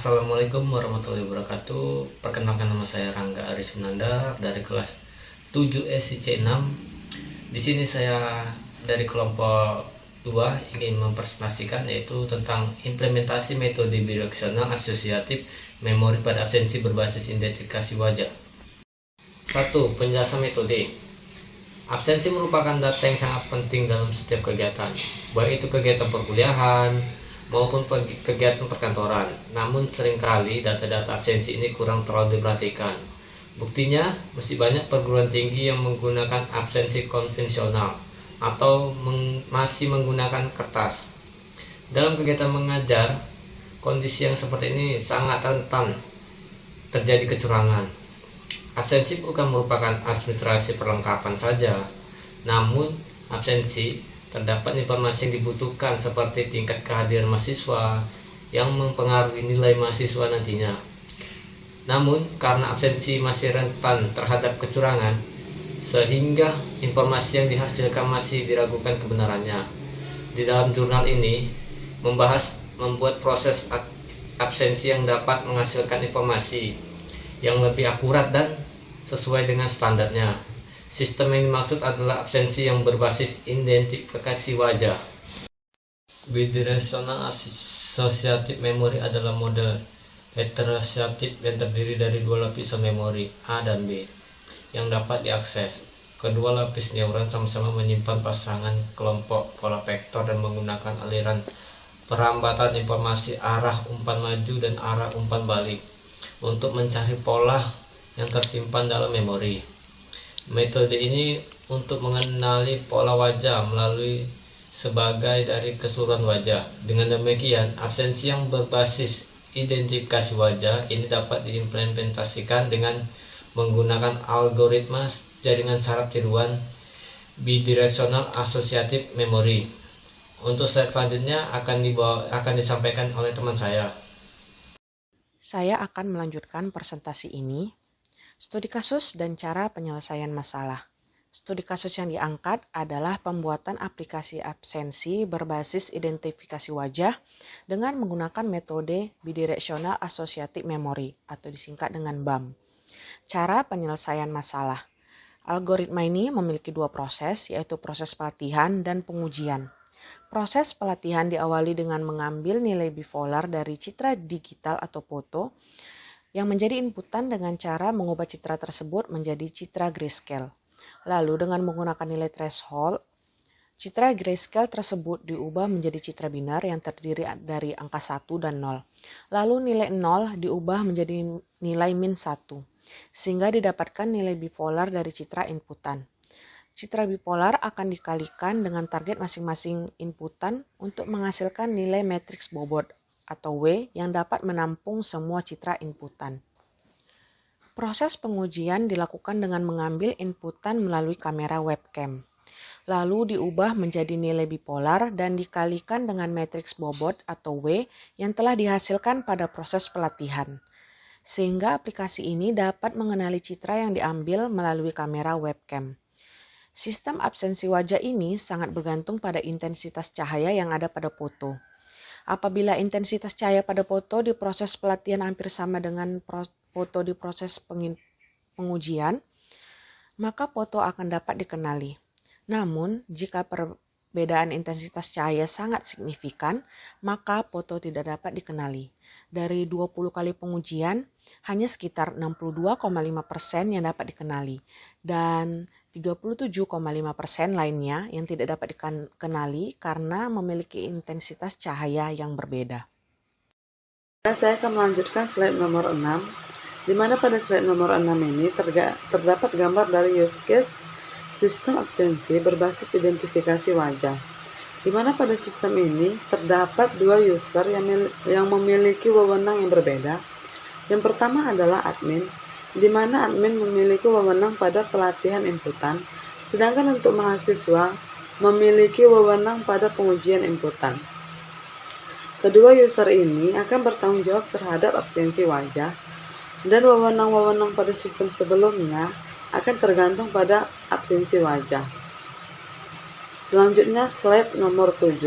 Assalamualaikum warahmatullahi wabarakatuh. Perkenalkan, nama saya Rangga Aris Nanda dari kelas 7 SIC 6. Di sini saya dari kelompok 2 ingin mempresentasikan yaitu tentang implementasi metode bidireksional asosiatif memori pada absensi berbasis identifikasi wajah. 1. Penjelasan metode. Absensi merupakan data yang sangat penting dalam setiap kegiatan, baik itu kegiatan perkuliahan maupun kegiatan perkantoran. Namun seringkali data-data absensi ini kurang terlalu diperhatikan. Buktinya, masih banyak perguruan tinggi yang menggunakan absensi konvensional atau masih menggunakan kertas. Dalam kegiatan mengajar, kondisi yang seperti ini sangat rentan terjadi kecurangan. Absensi bukan merupakan administrasi perlengkapan saja, namun absensi terdapat informasi yang dibutuhkan seperti tingkat kehadiran mahasiswa yang mempengaruhi nilai mahasiswa nantinya. Namun karena absensi masih rentan terhadap kecurangan, sehingga informasi yang dihasilkan masih diragukan kebenarannya. Di dalam jurnal ini membuat proses absensi yang dapat menghasilkan informasi yang lebih akurat dan sesuai dengan standarnya. Sistem yang dimaksud adalah absensi yang berbasis identifikasi wajah. Bidirectional Associative Memory adalah model heterosiatif yang terdiri dari dua lapisan memori A dan B yang dapat diakses. Kedua lapis neuron sama-sama menyimpan pasangan kelompok pola vektor dan menggunakan aliran perambatan informasi arah umpan maju dan arah umpan balik untuk mencari pola yang tersimpan dalam memori. Metode ini untuk mengenali pola wajah melalui sebagai dari keseluruhan wajah. Dengan demikian, absensi yang berbasis identifikasi wajah ini dapat diimplementasikan dengan menggunakan algoritma jaringan saraf tiruan bidirectional associative memory. Untuk slide selanjutnya akan disampaikan oleh teman saya. Saya akan melanjutkan presentasi ini. Studi kasus dan cara penyelesaian masalah. Studi kasus yang diangkat adalah pembuatan aplikasi absensi berbasis identifikasi wajah dengan menggunakan metode Bidirectional Associative Memory atau disingkat dengan BAM. Cara penyelesaian masalah. Algoritma ini memiliki dua proses, yaitu proses pelatihan dan pengujian. Proses pelatihan diawali dengan mengambil nilai bipolar dari citra digital atau foto yang menjadi inputan dengan cara mengubah citra tersebut menjadi citra grayscale. Lalu dengan menggunakan nilai threshold, citra grayscale tersebut diubah menjadi citra binar yang terdiri dari angka 1 dan 0. Lalu nilai 0 diubah menjadi nilai min 1, sehingga didapatkan nilai bipolar dari citra inputan. Citra bipolar akan dikalikan dengan target masing-masing inputan untuk menghasilkan nilai matriks bobot atau W yang dapat menampung semua citra inputan. Proses pengujian dilakukan dengan mengambil inputan melalui kamera webcam, lalu diubah menjadi nilai bipolar dan dikalikan dengan matriks bobot atau W yang telah dihasilkan pada proses pelatihan, sehingga aplikasi ini dapat mengenali citra yang diambil melalui kamera webcam. Sistem absensi wajah ini sangat bergantung pada intensitas cahaya yang ada pada foto. Apabila intensitas cahaya pada foto di proses pelatihan hampir sama dengan foto di proses pengujian, maka foto akan dapat dikenali. Namun, jika perbedaan intensitas cahaya sangat signifikan, maka foto tidak dapat dikenali. Dari 20 kali pengujian, hanya sekitar 62,5% yang dapat dikenali, dan 37,5% lainnya yang tidak dapat dikenali karena memiliki intensitas cahaya yang berbeda. Saya akan melanjutkan slide nomor 6, di mana pada slide nomor 6 ini terdapat gambar dari use case sistem absensi berbasis identifikasi wajah, di mana pada sistem ini terdapat dua user yang memiliki wewenang yang berbeda. Yang pertama adalah admin, di mana admin memiliki wewenang pada pelatihan inputan, sedangkan untuk mahasiswa memiliki wewenang pada pengujian inputan. Kedua user ini akan bertanggung jawab terhadap absensi wajah, dan wewenang-wewenang pada sistem sebelumnya akan tergantung pada absensi wajah. Selanjutnya slide nomor 7.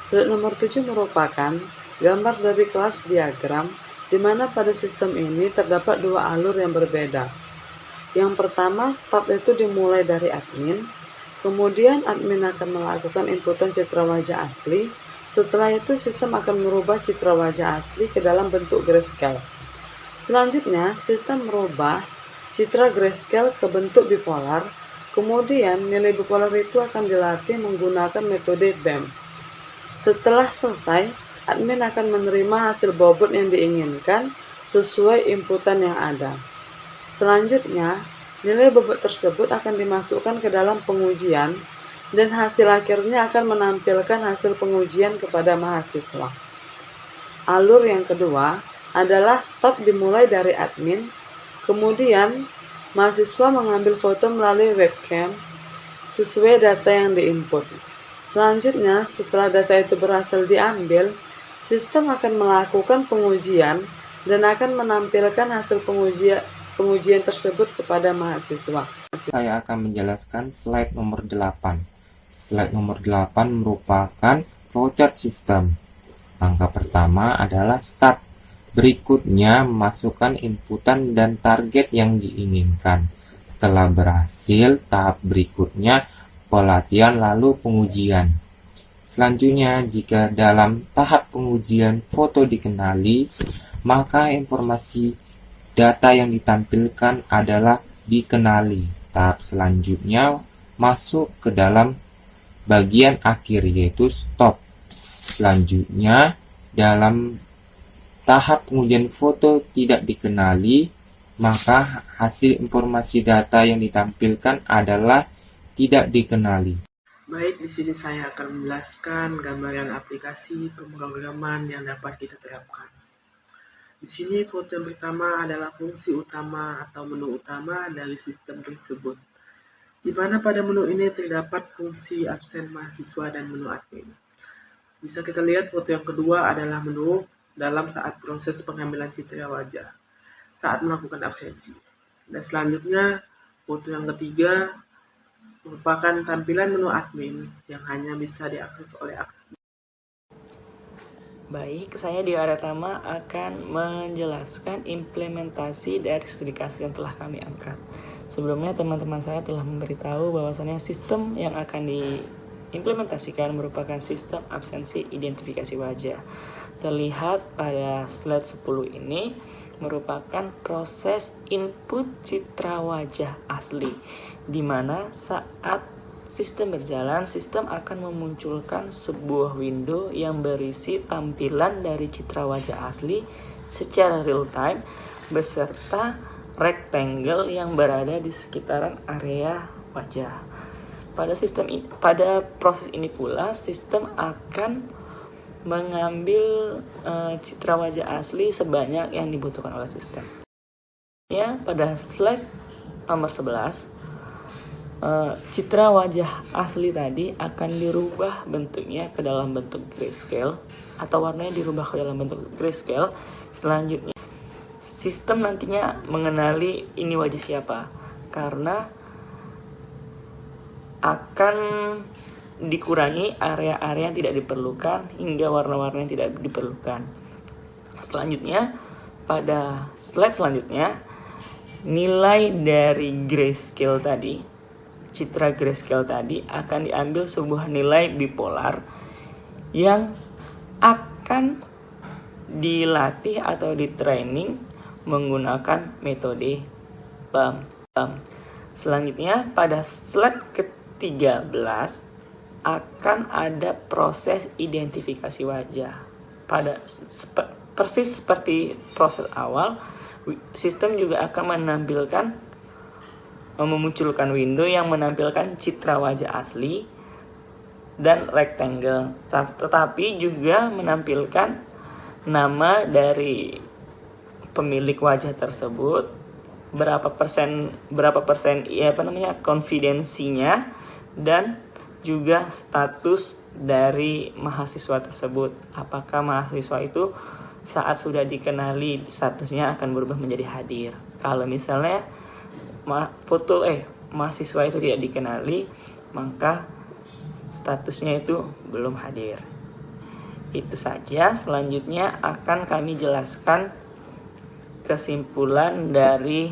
Slide nomor 7 merupakan gambar dari kelas diagram di mana pada sistem ini terdapat dua alur yang berbeda. Yang pertama, start itu dimulai dari admin, kemudian admin akan melakukan inputan citra wajah asli. Setelah itu sistem akan merubah citra wajah asli ke dalam bentuk grayscale. Selanjutnya, sistem merubah citra grayscale ke bentuk bipolar, kemudian nilai bipolar itu akan dilatih menggunakan metode BEM. Setelah selesai, admin akan menerima hasil bobot yang diinginkan sesuai inputan yang ada. Selanjutnya, nilai bobot tersebut akan dimasukkan ke dalam pengujian dan hasil akhirnya akan menampilkan hasil pengujian kepada mahasiswa. Alur yang kedua adalah start dimulai dari admin, kemudian mahasiswa mengambil foto melalui webcam sesuai data yang diinput. Selanjutnya, setelah data itu berhasil diambil, sistem akan melakukan pengujian dan akan menampilkan hasil pengujian tersebut kepada mahasiswa. Saya akan menjelaskan slide nomor 8. Slide nomor 8 merupakan flowchart sistem. Langkah pertama adalah start. Berikutnya, masukkan inputan dan target yang diinginkan. Setelah berhasil, tahap berikutnya pelatihan lalu pengujian. Selanjutnya, jika dalam tahap pengujian foto dikenali, maka informasi data yang ditampilkan adalah dikenali. Tahap selanjutnya masuk ke dalam bagian akhir yaitu stop. Selanjutnya, dalam tahap pengujian foto tidak dikenali, maka hasil informasi data yang ditampilkan adalah tidak dikenali. Baik, di sini saya akan menjelaskan gambaran aplikasi pemrograman yang dapat kita terapkan. Di sini foto yang pertama adalah fungsi utama atau menu utama dari sistem tersebut, di mana pada menu ini terdapat fungsi absen mahasiswa dan menu admin. Bisa kita lihat foto yang kedua adalah menu dalam saat proses pengambilan citra wajah saat melakukan absensi. Dan selanjutnya, foto yang ketiga merupakan tampilan menu admin yang hanya bisa diakses oleh admin. Baik, saya di Aratama akan menjelaskan implementasi dari studi kasus yang telah kami angkat. Sebelumnya teman-teman saya telah memberitahu bahwasannya sistem yang akan diimplementasikan merupakan sistem absensi identifikasi wajah. Terlihat pada slide 10 ini merupakan proses input citra wajah asli, di mana saat sistem berjalan, sistem akan memunculkan sebuah window yang berisi tampilan dari citra wajah asli secara real time beserta rectangle yang berada di sekitaran area wajah. Pada proses ini pula, sistem akan mengambil citra wajah asli sebanyak yang dibutuhkan oleh sistem. Ya, pada slide nomor 11, citra wajah asli tadi akan dirubah bentuknya ke dalam bentuk grayscale atau warnanya dirubah ke dalam bentuk grayscale. Selanjutnya, sistem nantinya mengenali ini wajah siapa, karena akan dikurangi area-area yang tidak diperlukan hingga warna-warna yang tidak diperlukan. Selanjutnya, pada slide selanjutnya, nilai dari grayscale tadi, citra grayscale tadi akan diambil sebuah nilai bipolar yang akan dilatih atau di-training menggunakan metode BEM. Selanjutnya, pada slide ke-13 akan ada proses identifikasi wajah. Persis seperti proses awal, sistem juga akan memunculkan window yang menampilkan citra wajah asli dan rectangle, tetapi juga menampilkan nama dari pemilik wajah tersebut, berapa persen konfidensinya, dan juga status dari mahasiswa tersebut. Apakah mahasiswa itu saat sudah dikenali statusnya akan berubah menjadi hadir. Kalau misalnya mahasiswa itu tidak dikenali, maka statusnya itu belum hadir. Itu saja. Selanjutnya akan kami jelaskan kesimpulan dari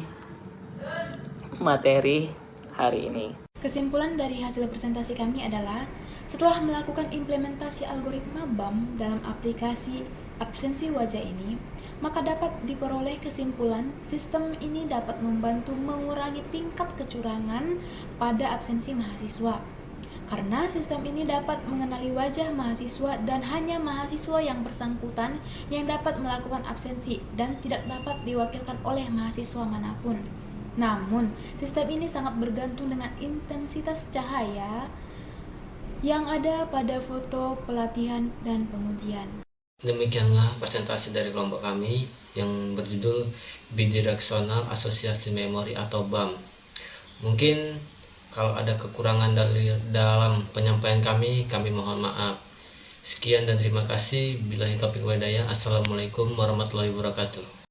materi hari ini. Kesimpulan dari hasil presentasi kami adalah setelah melakukan implementasi algoritma BAM dalam aplikasi absensi wajah ini, maka dapat diperoleh kesimpulan sistem ini dapat membantu mengurangi tingkat kecurangan pada absensi mahasiswa. Karena sistem ini dapat mengenali wajah mahasiswa dan hanya mahasiswa yang bersangkutan yang dapat melakukan absensi dan tidak dapat diwakilkan oleh mahasiswa manapun. Namun, sistem ini sangat bergantung dengan intensitas cahaya yang ada pada foto pelatihan dan pengujian. Demikianlah presentasi dari kelompok kami yang berjudul Bidireksional Asosiasi Memori atau BAM. Mungkin kalau ada kekurangan dalam penyampaian kami mohon maaf. Sekian dan terima kasih. Billahi taufiq wal hidayah. Assalamualaikum warahmatullahi wabarakatuh.